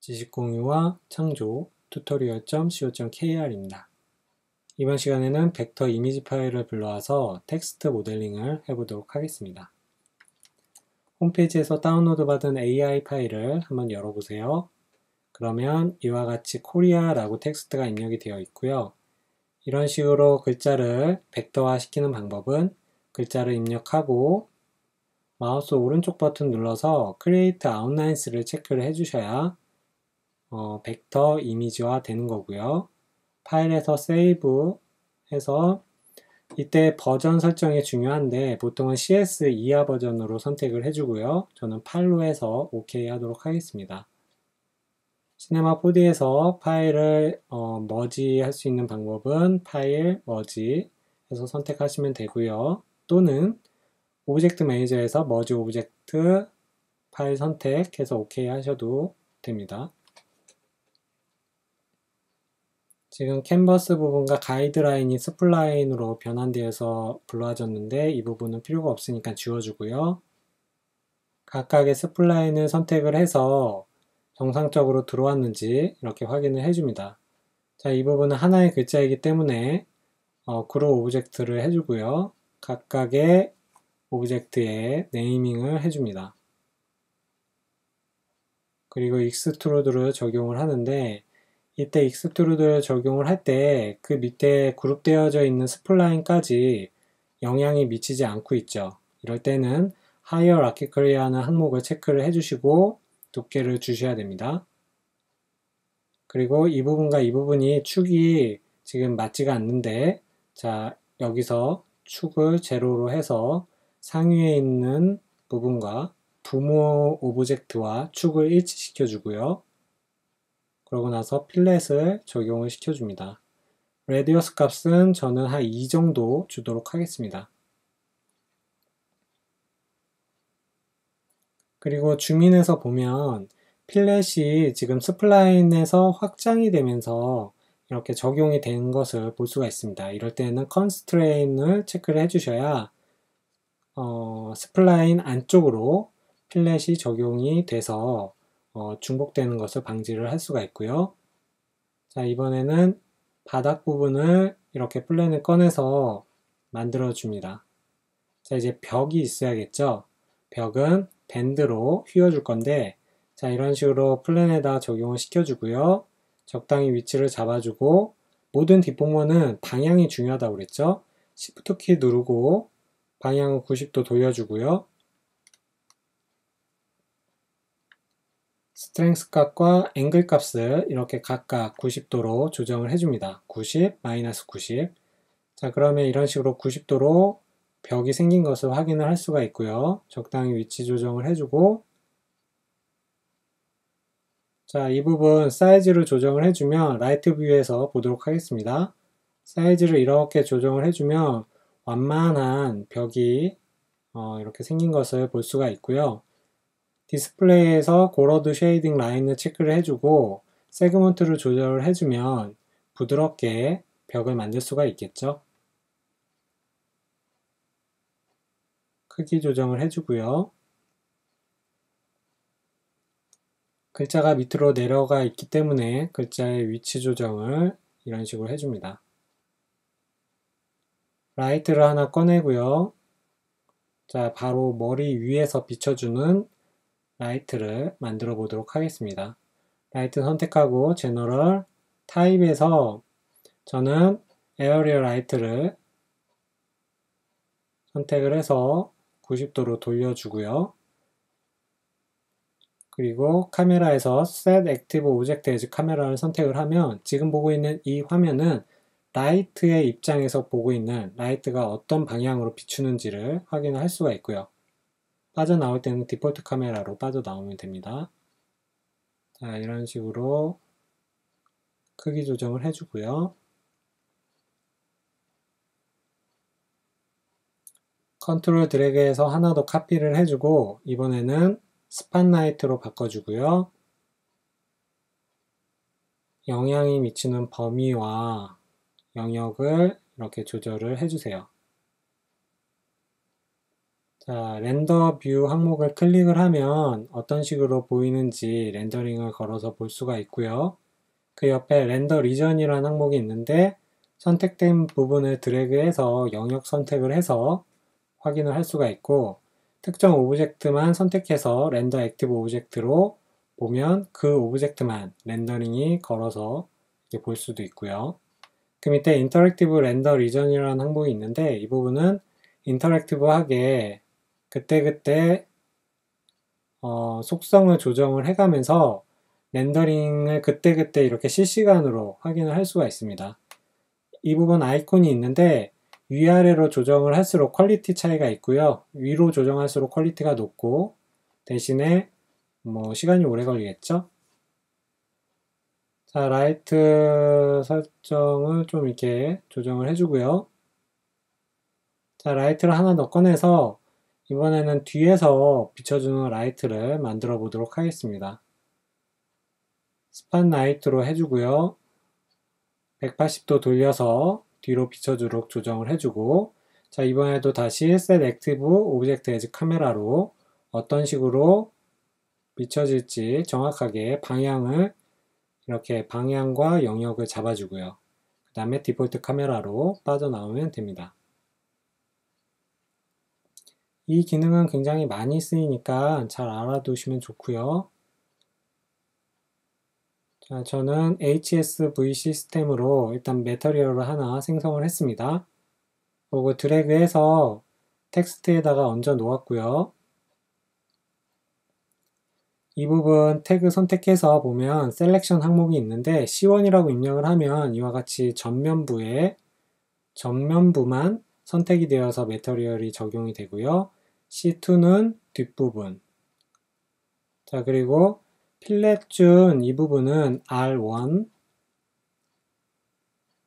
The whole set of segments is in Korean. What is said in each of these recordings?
지식공유와 창조 tutorial.co.kr입니다. 이번 시간에는 벡터 이미지 파일을 불러와서 텍스트 모델링을 해보도록 하겠습니다. 홈페이지에서 다운로드 받은 AI 파일을 한번 열어보세요. 그러면 이와 같이 코리아라고 텍스트가 입력이 되어 있고요. 이런 식으로 글자를 벡터화 시키는 방법은 글자를 입력하고 마우스 오른쪽 버튼 눌러서 Create Outlines를 체크를 해주셔야 벡터 이미지화 되는 거고요. 파일에서 세이브 해서 이때 버전 설정이 중요한데 보통은 CS 이하 버전으로 선택을 해주고요. 저는 8로 해서 OK 하도록 하겠습니다. 시네마 4D에서 파일을 머지 할 수 있는 방법은 파일, 머지 해서 선택하시면 되고요. 또는 오브젝트 매니저에서 머지 오브젝트 파일 선택해서 OK 하셔도 됩니다. 지금 캔버스 부분과 가이드라인이 스플라인으로 변환되어서 불러와졌는데 이 부분은 필요가 없으니까 지워주고요. 각각의 스플라인을 선택을 해서 정상적으로 들어왔는지 이렇게 확인을 해줍니다. 자, 이 부분은 하나의 글자이기 때문에 그룹 오브젝트를 해주고요. 각각의 오브젝트에 네이밍을 해줍니다. 그리고 익스트루드를 적용을 하는데 이때 익스트루드 적용을 할 때 그 밑에 그룹되어져 있는 스플라인까지 영향이 미치지 않고 있죠. 이럴 때는 하이어라키컬리하는 항목을 체크를 해주시고 두께를 주셔야 됩니다. 그리고 이 부분과 이 부분이 축이 지금 맞지가 않는데 자, 여기서 축을 제로로 해서 상위에 있는 부분과 부모 오브젝트와 축을 일치시켜 주고요. 그러고 나서 필렛을 적용을 시켜줍니다. 레디어스 값은 저는 한 2 정도 주도록 하겠습니다. 그리고 줌인해서 보면 필렛이 지금 스플라인에서 확장이 되면서 이렇게 적용이 된 것을 볼 수가 있습니다. 이럴 때는 컨스트레인을 체크를 해주셔야 스플라인 안쪽으로 필렛이 적용이 돼서 중복되는 것을 방지를 할 수가 있고요. 자, 이번에는 바닥 부분을 이렇게 플랜을 꺼내서 만들어 줍니다. 자, 이제 벽이 있어야겠죠. 벽은 밴드로 휘어줄 건데 자, 이런 식으로 플랜에다 적용을 시켜주고요. 적당히 위치를 잡아주고 모든 뒷부분은 방향이 중요하다고 그랬죠. Shift 키 누르고 방향을 90도 돌려주고요. 스트렝스 값과 앵글 값을 이렇게 각각 90도로 조정을 해줍니다. 90, 마이너스 90. 자, 그러면 이런 식으로 90도로 벽이 생긴 것을 확인을 할 수가 있고요. 적당히 위치 조정을 해주고 자, 이 부분 사이즈를 조정을 해주면 라이트 뷰에서 보도록 하겠습니다. 사이즈를 이렇게 조정을 해주면 완만한 벽이 이렇게 생긴 것을 볼 수가 있고요. 디스플레이에서 고러드 쉐이딩 라인을 체크를 해주고 세그먼트를 조절을 해주면 부드럽게 벽을 만들 수가 있겠죠. 크기 조정을 해주고요. 글자가 밑으로 내려가 있기 때문에 글자의 위치 조정을 이런 식으로 해줍니다. 라이트를 하나 꺼내고요. 자, 바로 머리 위에서 비춰주는 라이트를 만들어 보도록 하겠습니다. 라이트 선택하고 제너럴 타입에서 저는 에어리어 라이트를 선택을 해서 90도로 돌려주고요. 그리고 카메라에서 Set Active Object as 카메라를 선택을 하면 지금 보고 있는 이 화면은 라이트의 입장에서 보고 있는 라이트가 어떤 방향으로 비추는지를 확인할 수가 있고요. 빠져나올 때는 디폴트 카메라로 빠져나오면 됩니다. 자, 이런 식으로 크기 조정을 해주고요. 컨트롤 드래그해서 하나 더 카피를 해주고 이번에는 스팟라이트로 바꿔주고요. 영향이 미치는 범위와 영역을 이렇게 조절을 해주세요. 자, 렌더 뷰 항목을 클릭을 하면 어떤 식으로 보이는지 렌더링을 걸어서 볼 수가 있고요. 그 옆에 렌더 리전이라는 항목이 있는데 선택된 부분을 드래그해서 영역 선택을 해서 확인을 할 수가 있고 특정 오브젝트만 선택해서 렌더 액티브 오브젝트로 보면 그 오브젝트만 렌더링이 걸어서 이렇게 볼 수도 있고요. 그 밑에 인터랙티브 렌더 리전이라는 항목이 있는데 이 부분은 인터랙티브하게 그때그때 속성을 조정을 해가면서 렌더링을 그때그때 이렇게 실시간으로 확인을 할 수가 있습니다. 이 부분 아이콘이 있는데 위아래로 조정을 할수록 퀄리티 차이가 있고요. 위로 조정할수록 퀄리티가 높고 대신에 시간이 오래 걸리겠죠? 자, 라이트 설정을 좀 이렇게 조정을 해주고요. 자, 라이트를 하나 더 꺼내서 이번에는 뒤에서 비춰주는 라이트를 만들어 보도록 하겠습니다. 스팟 라이트로 해주고요. 180도 돌려서 뒤로 비춰주도록 조정을 해주고 자, 이번에도 다시 Set Active Object as 카메라로 어떤 식으로 비춰질지 정확하게 방향을 이렇게 방향과 영역을 잡아주고요. 그 다음에 디폴트 카메라로 빠져나오면 됩니다. 이 기능은 굉장히 많이 쓰이니까 잘 알아두시면 좋고요. 자, 저는 HSV 시스템으로 일단 매터리얼을 하나 생성을 했습니다. 그리고 드래그해서 텍스트에다가 얹어 놓았고요. 이 부분 태그 선택해서 보면 셀렉션 항목이 있는데 C1이라고 입력을 하면 이와 같이 전면부만 선택이 되어서 매터리얼이 적용이 되고요. C2는 뒷부분. 자, 그리고 필렛 준 이 부분은 R1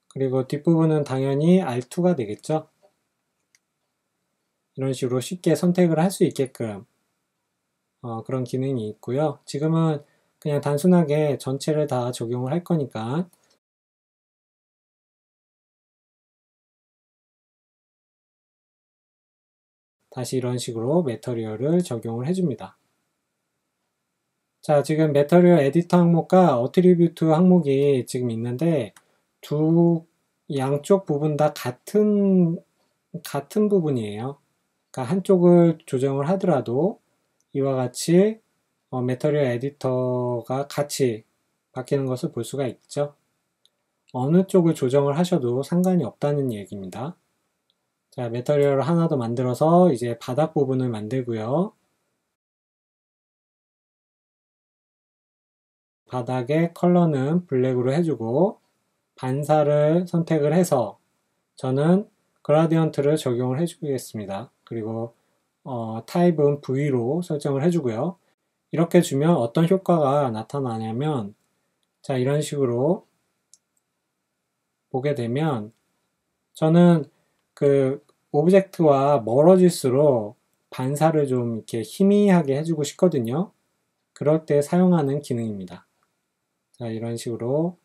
그리고 뒷부분은 당연히 R2가 되겠죠. 이런 식으로 쉽게 선택을 할 수 있게끔 그런 기능이 있고요. 지금은 그냥 단순하게 전체를 다 적용을 할 거니까 다시 이런 식으로 매터리얼을 적용을 해줍니다. 자, 지금 매터리얼 에디터 항목과 어트리뷰트 항목이 지금 있는데 양쪽 부분 다 같은 부분이에요. 그러니까 한쪽을 조정을 하더라도 이와 같이 매터리얼 에디터가 같이 바뀌는 것을 볼 수가 있죠. 어느 쪽을 조정을 하셔도 상관이 없다는 얘기입니다. 자, 매터리얼을 하나 더 만들어서 이제 바닥 부분을 만들고요. 바닥의 컬러는 블랙으로 해주고 반사를 선택을 해서 저는 그라디언트를 적용을 해주겠습니다. 그리고 타입은 V로 설정을 해주고요. 이렇게 주면 어떤 효과가 나타나냐면 자, 이런 식으로 보게 되면 저는 그 오브젝트와 멀어질수록 반사를 좀 이렇게 희미하게 해주고 싶거든요. 그럴 때 사용하는 기능입니다. 자, 이런 식으로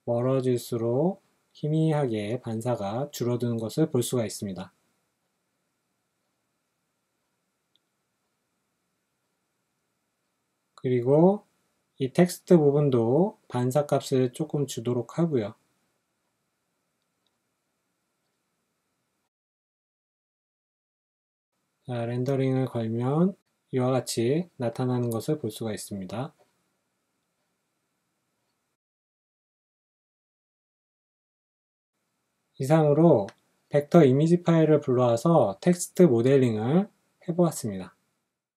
멀어질수록 희미하게 반사가 줄어드는 것을 볼 수가 있습니다. 그리고 이 텍스트 부분도 반사 값을 조금 주도록 하고요. 자, 렌더링을 걸면 이와 같이 나타나는 것을 볼 수가 있습니다. 이상으로 벡터 이미지 파일을 불러와서 텍스트 모델링을 해보았습니다.